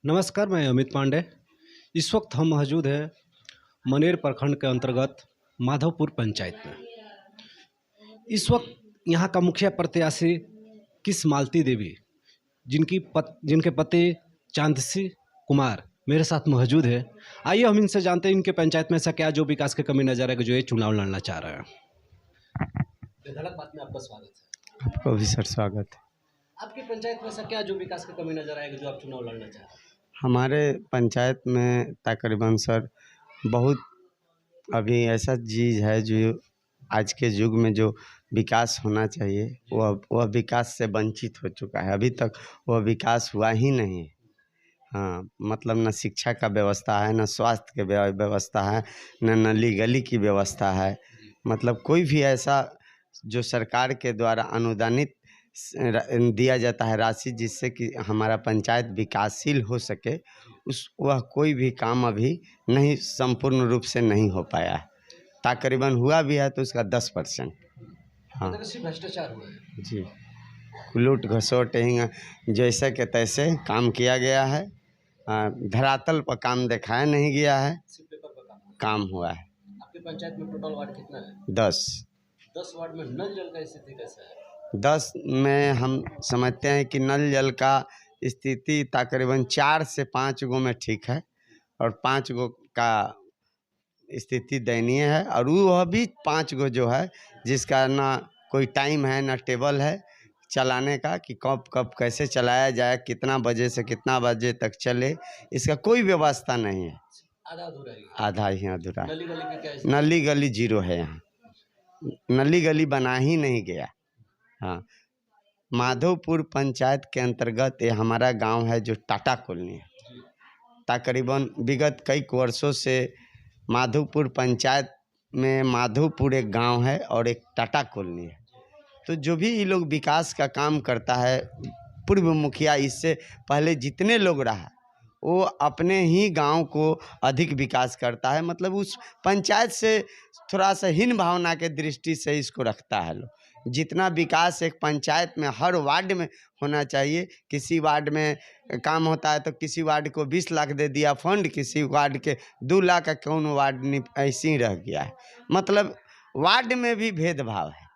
नमस्कार, मैं अमित पांडे। इस वक्त हम मौजूद हैं मनेर प्रखंड के अंतर्गत माधवपुर पंचायत में। इस वक्त यहाँ का मुखिया प्रत्याशी किस मालती देवी, जिनके पति चांदसी कुमार मेरे साथ मौजूद है। आइए हम इनसे जानते हैं इनके पंचायत में ऐसा क्या जो विकास की कमी नजर है जो ये चुनाव लड़ना चाह रहे हैं। धड़क बात में आपका स्वागत है। आपको भी सर स्वागत है। आपकी पंचायत में ऐसा क्या जो विकास की कमी नजर आएगी जो आप चुनाव लड़ना चाह रहे हैं? हमारे पंचायत में तकरीबन सर बहुत अभी ऐसा चीज़ है जो आज के युग में जो विकास होना चाहिए वह विकास से वंचित हो चुका है। अभी तक वह विकास हुआ ही नहीं है। हाँ, मतलब न शिक्षा का व्यवस्था है, न स्वास्थ्य के व्यवस्था है, न नली गली की व्यवस्था है। मतलब कोई भी ऐसा जो सरकार के द्वारा अनुदानित दिया जाता है राशि जिससे कि हमारा पंचायत विकासशील हो सके, वह कोई भी काम अभी नहीं संपूर्ण रूप से नहीं हो पाया है। तकरीबन हुआ भी है तो उसका 10%। हाँ भ्रष्टाचार हुआ है जी, लूट घसोट जैसे के तैसे काम किया गया है। धरातल पर काम दिखाया नहीं गया है, काम हुआ है। आपकी पंचायत में टोटल वार्ड कितना है? 10 वार्ड में नल जल का स्थिति कैसा है? 10 में हम समझते हैं कि नल जल का स्थिति तकरीबन 4 से 5 गो में ठीक है और 5 गो का स्थिति दयनीय है। और वह भी 5 गो जो है जिसका ना कोई टाइम है ना टेबल है चलाने का कि कब कब कैसे चलाया जाए, कितना बजे से कितना बजे तक चले, इसका कोई व्यवस्था नहीं है। आधा ही अधूरा। नली गली 0 है यहाँ, नली गली बना ही नहीं गया। हाँ, माधवपुर पंचायत के अंतर्गत ये हमारा गांव है जो टाटा कॉलोनी है। तकरीबन विगत कई वर्षों से माधवपुर पंचायत में माधवपुर एक गांव है और एक टाटा कॉलोनी है। तो जो भी ये लोग विकास का काम करता है, पूर्व मुखिया इससे पहले जितने लोग रहा वो अपने ही गांव को अधिक विकास करता है। मतलब उस पंचायत से थोड़ा सा हीन भावना के दृष्टि से इसको रखता है लोग। जितना विकास एक पंचायत में हर वार्ड में होना चाहिए, किसी वार्ड में काम होता है तो किसी वार्ड को 20 लाख दे दिया फंड, किसी वार्ड के 2 लाख का कौन वार्ड ऐसे ही रह गया है। मतलब वार्ड में भी भेदभाव है।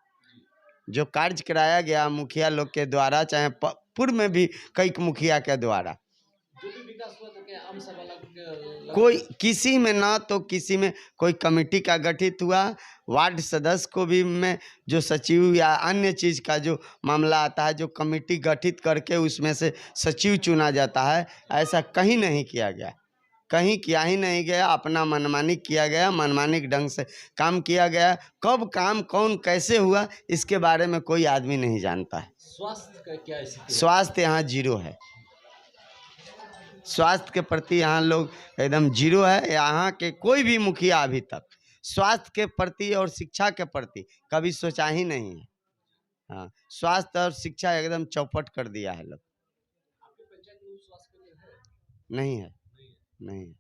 जो कार्य कराया गया मुखिया लोग के द्वारा, चाहे पूर्व में भी कई मुखिया के द्वारा, कोई किसी में ना तो किसी में कोई कमेटी का गठित हुआ, वार्ड सदस्य को भी में जो सचिव या अन्य चीज़ का जो मामला आता है जो कमेटी गठित करके उसमें से सचिव चुना जाता है, ऐसा कहीं नहीं किया गया, कहीं किया ही नहीं गया। अपना मनमानी किया गया, मनमानी ढंग से काम किया गया। कब काम कौन कैसे हुआ इसके बारे में कोई आदमी नहीं जानता है। स्वास्थ्य का क्या स्थिति? स्वास्थ्य यहाँ 0 है। स्वास्थ्य के प्रति यहाँ लोग एकदम 0 है। यहाँ के कोई भी मुखिया अभी तक स्वास्थ्य के प्रति और शिक्षा के प्रति कभी सोचा ही नहीं है। हाँ, स्वास्थ्य और शिक्षा एकदम चौपट कर दिया है लोग। नहीं है, नहीं है।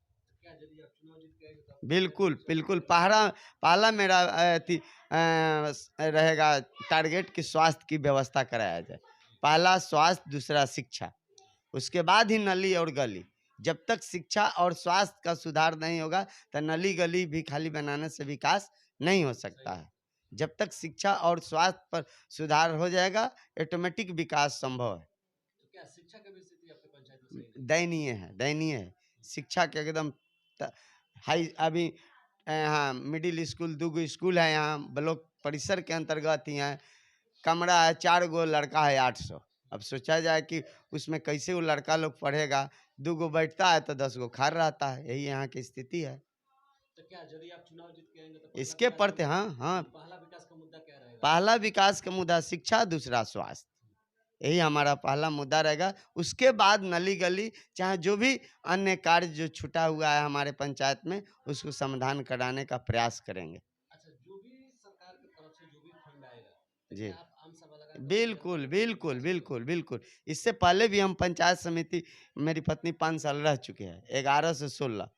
बिल्कुल बिल्कुल पहला मेरा रहेगा टारगेट कि स्वास्थ्य की व्यवस्था कराया जाए। पहला स्वास्थ्य, दूसरा शिक्षा, उसके बाद ही नली और गली। जब तक शिक्षा और स्वास्थ्य का सुधार नहीं होगा तो नली गली भी खाली बनाने से विकास नहीं हो सकता है। जब तक शिक्षा और स्वास्थ्य पर सुधार हो जाएगा ऑटोमेटिक विकास संभव है। तो क्या शिक्षा की स्थिति आपके पंचायत में सही है? दयनीय है, दयनीय है। शिक्षा के एकदम हाई। अभी हाँ, मिडिल स्कूल 2 गो स्कूल है यहाँ ब्लॉक परिसर के अंतर्गत ही है। कमरा है, 4 गो, लड़का है 800। अब सोचा जाए कि उसमें कैसे वो लड़का लोग पढ़ेगा। 2 गो बैठता है तो 10 गो खार रहता है। यही यहाँ की स्थिति है। तो क्या यदि आप चुनाव जीत के आएंगे तो इसके प्रति हाँ पहला विकास का मुद्दा क्या रहेगा? पहला विकास का मुद्दा शिक्षा, दूसरा स्वास्थ्य, यही हमारा पहला मुद्दा रहेगा। उसके बाद नली गली चाहे जो भी अन्य कार्य जो छूटा हुआ है हमारे पंचायत में उसको समाधान कराने का प्रयास करेंगे। अच्छा, जो भी सरकार की तरफ से जो भी फंड आएगा जी, आप आम सभा लगा? बिल्कुल बिल्कुल बिल्कुल बिल्कुल। इससे पहले भी हम पंचायत समिति, मेरी पत्नी 5 साल रह चुके हैं, 11 से 16,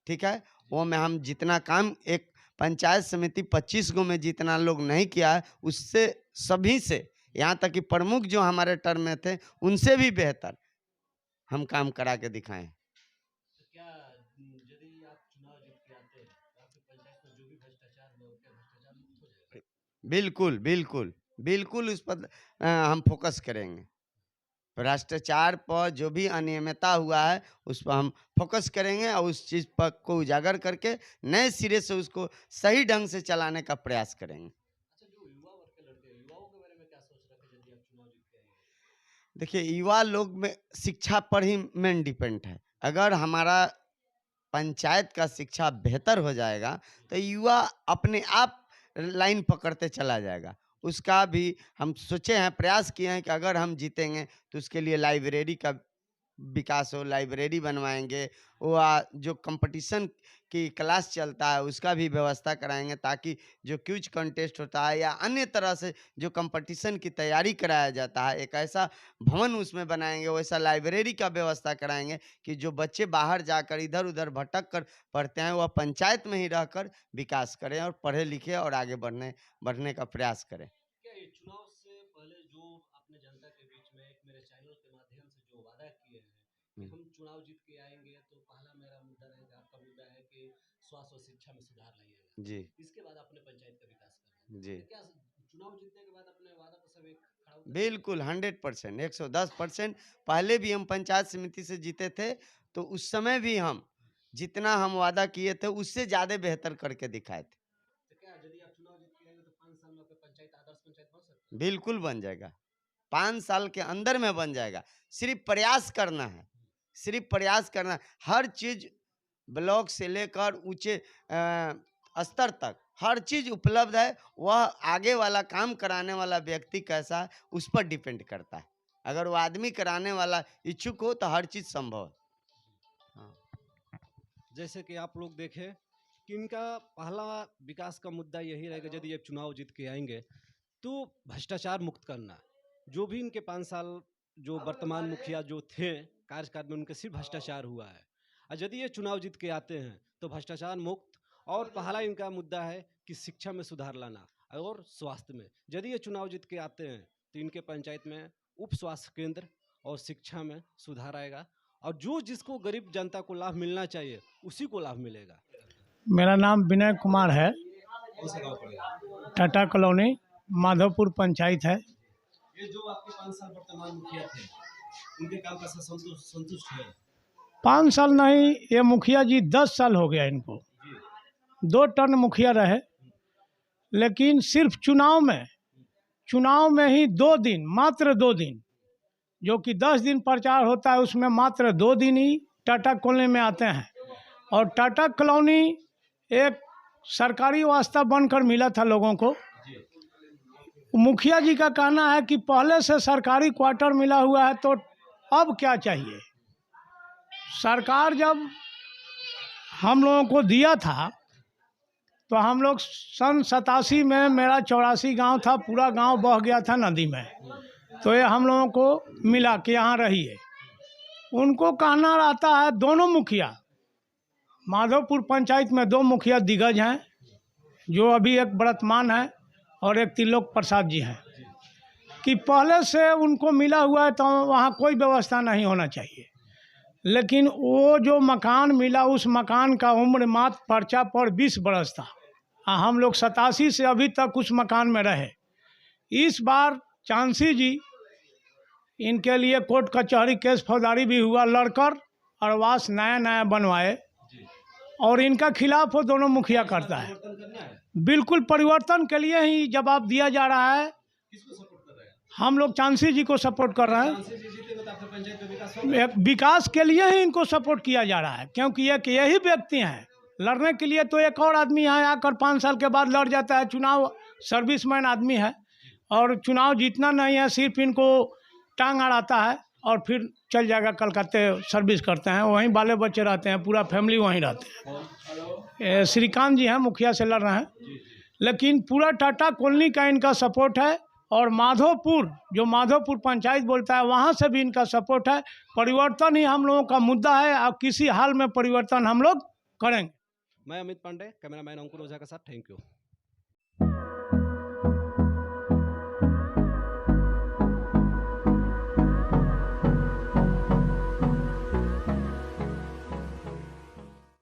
ठीक है। वो में हम जितना काम एक पंचायत समिति 25 गो में जितना लोग नहीं किया है उससे सभी से, यहाँ तक कि प्रमुख जो हमारे टर्म में थे उनसे भी बेहतर हम काम करा के दिखाएं। बिल्कुल बिल्कुल बिल्कुल उस पर हम फोकस करेंगे। भ्रष्टाचार पर जो भी अनियमितता हुआ है उस पर हम फोकस करेंगे और उस चीज़ पर को उजागर करके नए सिरे से उसको सही ढंग से चलाने का प्रयास करेंगे। अच्छा, जो युवा वर्ग के लड़के हैं, युवाओं के बारे में क्या सोच रखे यदि आप चुनाव जीत के आएंगे? देखिए, युवा लोग में शिक्षा पर ही मेन डिपेंड है। अगर हमारा पंचायत का शिक्षा बेहतर हो जाएगा तो युवा अपने आप लाइन पकड़ते चला जाएगा। उसका भी हम सोचे हैं, प्रयास किए हैं कि अगर हम जीतेंगे तो उसके लिए लाइब्रेरी का विकास हो, लाइब्रेरी बनवाएंगे। वो जो कंपटीशन की क्लास चलता है उसका भी व्यवस्था कराएंगे, ताकि जो क्विज कंटेस्ट होता है या अन्य तरह से जो कंपटीशन की तैयारी कराया जाता है, एक ऐसा भवन उसमें बनाएंगे, वैसा लाइब्रेरी का व्यवस्था कराएंगे कि जो बच्चे बाहर जाकर इधर उधर भटक कर पढ़ते हैं वह पंचायत में ही रहकर विकास करें और पढ़े लिखे और आगे बढ़ने का प्रयास करें। क्या ये चुनाव से पहले जो आपने जनता के बीच में एक मेरे चैनल के माध्यम से जो वादा किए हैं कि हम चुनाव जीत के आएंगे, तो पहला मेरा मुद्दा रहेगा, आपका मुद्दा है कि स्वास्थ्य और शिक्षा में सुधार लाइएगा, जी इसके बाद अपने पंचायत का विकास करना है। जी तो क्या चुनाव जीतने के बाद अपने वादा पर सब एक खड़ा उतरेंगे? बिल्कुल 100%, 110%। पहले भी हम पंचायत समिति से जीते थे तो उस समय भी हम जितना हम वादा किए थे उससे ज़्यादा बेहतर करके दिखाए थे। तो क्या यदि आप चुनाव जीत के आएंगे तो 5 साल में आपका पंचायत आदर्श पंचायत बन सकता है? बिल्कुल बन जाएगा, 5 साल के अंदर में बन जाएगा। सिर्फ प्रयास करना है, सिर्फ प्रयास करना। हर चीज़ ब्लॉक से लेकर ऊँचे स्तर तक हर चीज़ उपलब्ध है। वह आगे वाला काम कराने वाला व्यक्ति कैसा है उस पर डिपेंड करता है। अगर वो आदमी कराने वाला इच्छुक हो तो हर चीज़ संभव है। हाँ। जैसे कि आप लोग देखें कि इनका पहला विकास का मुद्दा यही रहेगा, यदि ये चुनाव जीत के आएंगे तो भ्रष्टाचार मुक्त करना। जो भी इनके 5 साल जो वर्तमान मुखिया जो थे कार्यकाल में, उनके सिर्फ भ्रष्टाचार हुआ है। और यदि ये चुनाव जीत के आते हैं तो भ्रष्टाचार मुक्त, और पहला इनका मुद्दा है कि शिक्षा में सुधार लाना और स्वास्थ्य में। यदि ये चुनाव जीत के आते हैं तो इनके पंचायत में उप स्वास्थ्य केंद्र और शिक्षा में सुधार आएगा, और जो जिसको गरीब जनता को लाभ मिलना चाहिए उसी को लाभ मिलेगा। मेरा नाम विनय कुमार है, कौन सा गाँव पड़ेगा? टाटा कॉलोनी, माधोपुर पंचायत है। ये जो आपके 5 साल वर्तमान मुखिया थे, उनके काम का संतुष्ट है? 5 साल नहीं, ये मुखिया जी 10 साल हो गया इनको। 2 टर्म मुखिया रहे, लेकिन सिर्फ चुनाव में ही 2 दिन, मात्र 2 दिन, जो कि 10 दिन प्रचार होता है उसमें मात्र 2 दिन ही टाटा कॉलोनी में आते हैं। और टाटा कॉलोनी एक सरकारी वास्ता बनकर मिला था लोगों को। मुखिया जी का कहना है कि पहले से सरकारी क्वार्टर मिला हुआ है तो अब क्या चाहिए। सरकार जब हम लोगों को दिया था तो हम लोग सन 87 में, मेरा 84 गांव था, पूरा गांव बह गया था नदी में, तो ये हम लोगों को मिला कि यहाँ रहिए। उनको कहना रहता है, दोनों मुखिया माधोपुर पंचायत में 2 मुखिया दिग्गज हैं, जो अभी एक वर्तमान है और एक त्रिलोक प्रसाद जी हैं, कि पहले से उनको मिला हुआ है तो वहाँ कोई व्यवस्था नहीं होना चाहिए। लेकिन वो जो मकान मिला, उस मकान का उम्र मात्र पर्चा पर 20 बरस था। हम लोग 87 से अभी तक उस मकान में रहे। इस बार चांसी जी, इनके लिए कोर्ट कचहरी केस फौजदारी भी हुआ, लड़कर आवास नया बनवाए और इनका खिलाफ वो दोनों मुखिया करता है। बिल्कुल परिवर्तन के लिए ही जवाब दिया जा रहा है। किसको सपोर्ट कर रहे हैं? हम लोग चांसी जी को सपोर्ट कर रहे हैं। विकास के लिए ही इनको सपोर्ट किया जा रहा है, क्योंकि एक यही व्यक्ति हैं। लड़ने के लिए तो एक और आदमी यहाँ आकर 5 साल के बाद लड़ जाता है। चुनाव सर्विसमैन आदमी है और चुनाव जीतना नहीं है, सिर्फ इनको टांग अड़ाता है और फिर चल जाएगा कलकत्ते सर्विस करते हैं, वहीं बाले बच्चे रहते हैं, पूरा फैमिली वहीं रहते हैं। श्रीकांत जी हैं, मुखिया से लड़ रहे हैं, लेकिन पूरा टाटा कॉलोनी का इनका सपोर्ट है। और माधोपुर, जो माधोपुर पंचायत बोलता है, वहाँ से भी इनका सपोर्ट है। परिवर्तन ही हम लोगों का मुद्दा है और किसी हाल में परिवर्तन हम लोग करेंगे। मैं अमित पांडे, कैमरामैन अंकुर ओझा के साथ, थैंक यू।